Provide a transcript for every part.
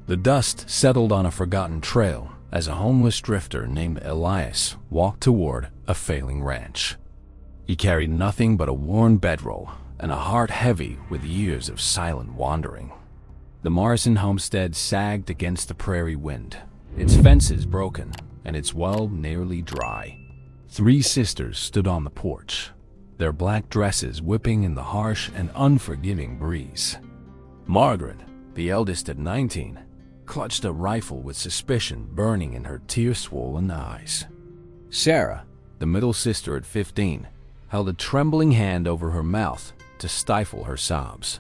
The dust settled on a forgotten trail as a homeless drifter named Elias walked toward a failing ranch. He carried nothing but a worn bedroll and a heart heavy with years of silent wandering. The Morrison homestead sagged against the prairie wind, its fences broken and its well nearly dry. Three sisters stood on the porch, their black dresses whipping in the harsh and unforgiving breeze. Margaret, the eldest at 19, clutched a rifle with suspicion burning in her tear-swollen eyes. Sarah, the middle sister at 15, held a trembling hand over her mouth to stifle her sobs.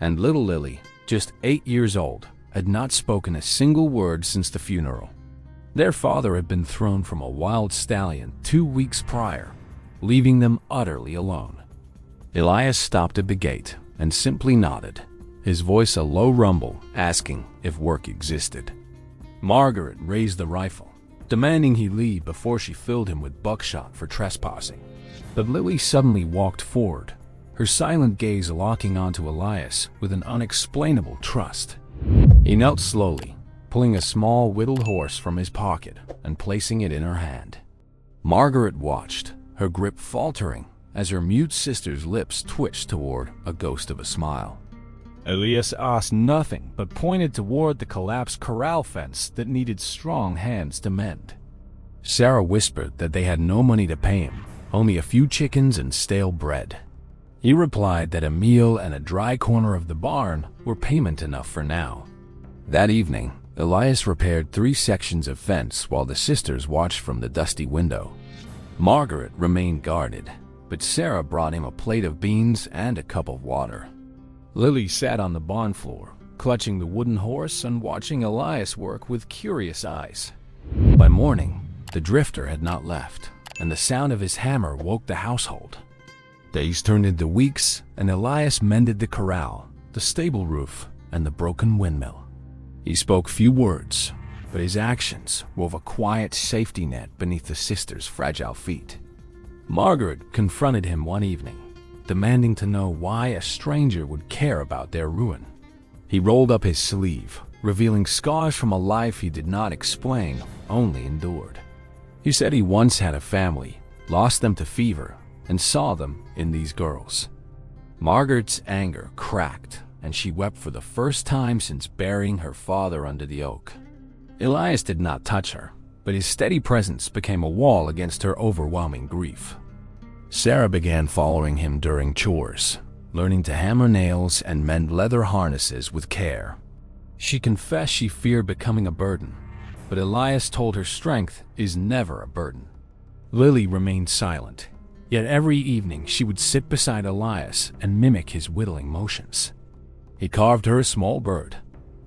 And little Lily, just 8 years old, had not spoken a single word since the funeral. Their father had been thrown from a wild stallion 2 weeks prior, leaving them utterly alone. Elias stopped at the gate and simply nodded, his voice a low rumble asking if work existed. Margaret raised the rifle, demanding he leave before she filled him with buckshot for trespassing. But Lily suddenly walked forward, her silent gaze locking onto Elias with an unexplainable trust. He knelt slowly, pulling a small whittled horse from his pocket and placing it in her hand. Margaret watched, her grip faltering as her mute sister's lips twitched toward a ghost of a smile. Elias asked nothing but pointed toward the collapsed corral fence that needed strong hands to mend. Sarah whispered that they had no money to pay him, only a few chickens and stale bread. He replied that a meal and a dry corner of the barn were payment enough for now. That evening, Elias repaired 3 sections of fence while the sisters watched from the dusty window. Margaret remained guarded, but Sarah brought him a plate of beans and a cup of water. Lily sat on the barn floor, clutching the wooden horse and watching Elias work with curious eyes. By morning, the drifter had not left, and the sound of his hammer woke the household. Days turned into weeks, and Elias mended the corral, the stable roof, and the broken windmill. He spoke few words, but his actions wove a quiet safety net beneath the sisters' fragile feet. Margaret confronted him one evening, demanding to know why a stranger would care about their ruin. He rolled up his sleeve, revealing scars from a life he did not explain, only endured. He said he once had a family, lost them to fever, and saw them in these girls. Margaret's anger cracked, and she wept for the first time since burying her father under the oak. Elias did not touch her, but his steady presence became a wall against her overwhelming grief. Sarah began following him during chores, learning to hammer nails and mend leather harnesses with care. She confessed she feared becoming a burden, but Elias told her strength is never a burden. Lily remained silent, yet every evening she would sit beside Elias and mimic his whittling motions. He carved her a small bird,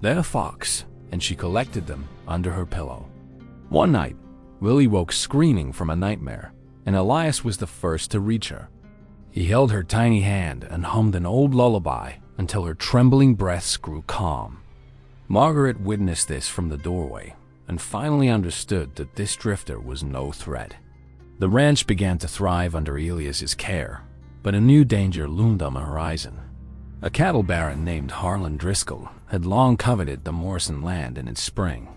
then a fox, and she collected them under her pillow. One night, Lily woke screaming from a nightmare, and Elias was the first to reach her. He held her tiny hand and hummed an old lullaby until her trembling breaths grew calm. Margaret witnessed this from the doorway and finally understood that this drifter was no threat. The ranch began to thrive under Elias's care, but a new danger loomed on the horizon. A cattle baron named Harlan Driscoll had long coveted the Morrison land in its spring.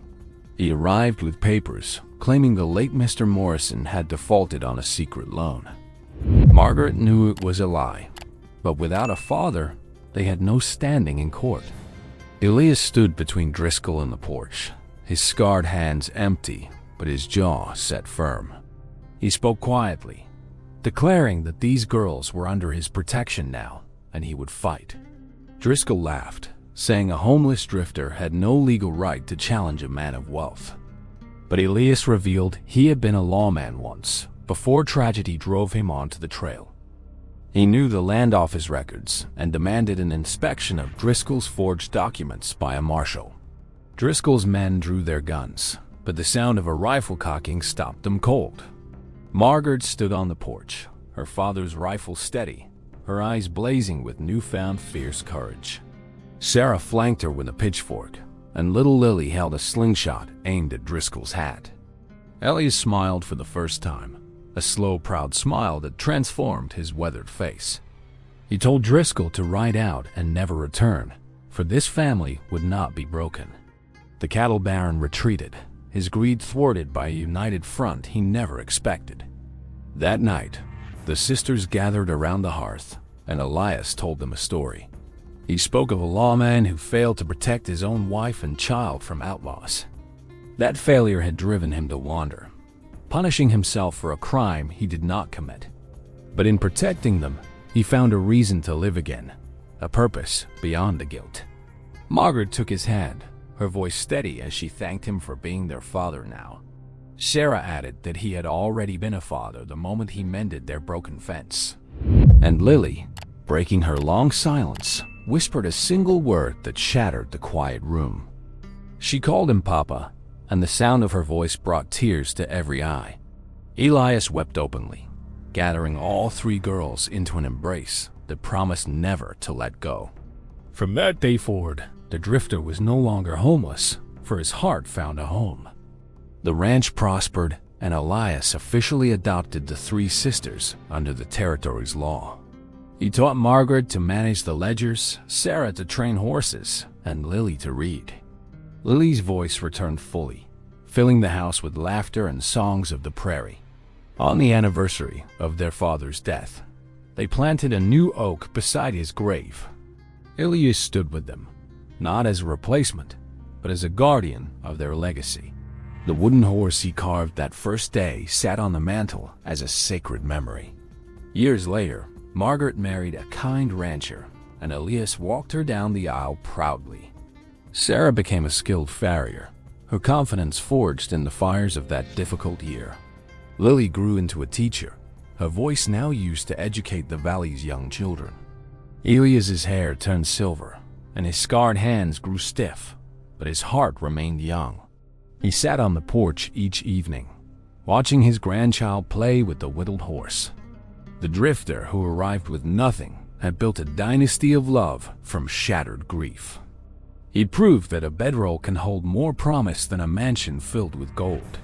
He arrived with papers claiming the late Mr. Morrison had defaulted on a secret loan. Margaret knew it was a lie, but without a father, they had no standing in court. Elias stood between Driscoll and the porch, his scarred hands empty, but his jaw set firm. He spoke quietly, declaring that these girls were under his protection now, and he would fight. Driscoll laughed, saying a homeless drifter had no legal right to challenge a man of wealth. But Elias revealed he had been a lawman once, before tragedy drove him onto the trail. He knew the land office records and demanded an inspection of Driscoll's forged documents by a marshal. Driscoll's men drew their guns, but the sound of a rifle cocking stopped them cold. Margaret stood on the porch, her father's rifle steady, her eyes blazing with newfound fierce courage. Sarah flanked her with a pitchfork, and little Lily held a slingshot aimed at Driscoll's hat. Elias smiled for the first time, a slow, proud smile that transformed his weathered face. He told Driscoll to ride out and never return, for this family would not be broken. The cattle baron retreated, his greed thwarted by a united front he never expected. That night, the sisters gathered around the hearth, and Elias told them a story. He spoke of a lawman who failed to protect his own wife and child from outlaws. That failure had driven him to wander, punishing himself for a crime he did not commit. But in protecting them, he found a reason to live again, a purpose beyond the guilt. Margaret took his hand, her voice steady as she thanked him for being their father now. Sarah added that he had already been a father the moment he mended their broken fence. And Lily, breaking her long silence, whispered a single word that shattered the quiet room. She called him Papa, and the sound of her voice brought tears to every eye. Elias wept openly, gathering all three girls into an embrace that promised never to let go. From that day forward, the drifter was no longer homeless, for his heart found a home. The ranch prospered, and Elias officially adopted the three sisters under the territory's law. He taught Margaret to manage the ledgers, Sarah to train horses, and Lily to read. Lily's voice returned fully, filling the house with laughter and songs of the prairie. On the anniversary of their father's death, they planted a new oak beside his grave. Elias stood with them, not as a replacement, but as a guardian of their legacy. The wooden horse he carved that first day sat on the mantel as a sacred memory. Years later, Margaret married a kind rancher, and Elias walked her down the aisle proudly. Sarah became a skilled farrier, her confidence forged in the fires of that difficult year. Lily grew into a teacher, her voice now used to educate the valley's young children. Elias's hair turned silver, and his scarred hands grew stiff, but his heart remained young. He sat on the porch each evening, watching his grandchild play with the whittled horse. The drifter who arrived with nothing had built a dynasty of love from shattered grief. He proved that a bedroll can hold more promise than a mansion filled with gold.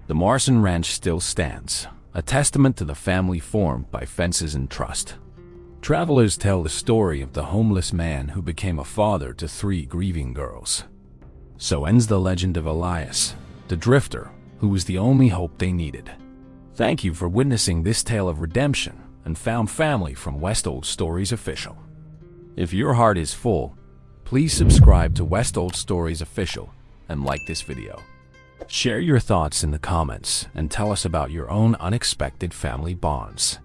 The Morrison ranch still stands, a testament to the family formed by fences and trust. Travelers tell the story of the homeless man who became a father to three grieving girls. So ends the legend of Elias, the drifter who was the only hope they needed. Thank you for witnessing this tale of redemption and found family from West Old Stories Official. If your heart is full, please subscribe to West Old Stories Official and like this video. Share your thoughts in the comments and tell us about your own unexpected family bonds.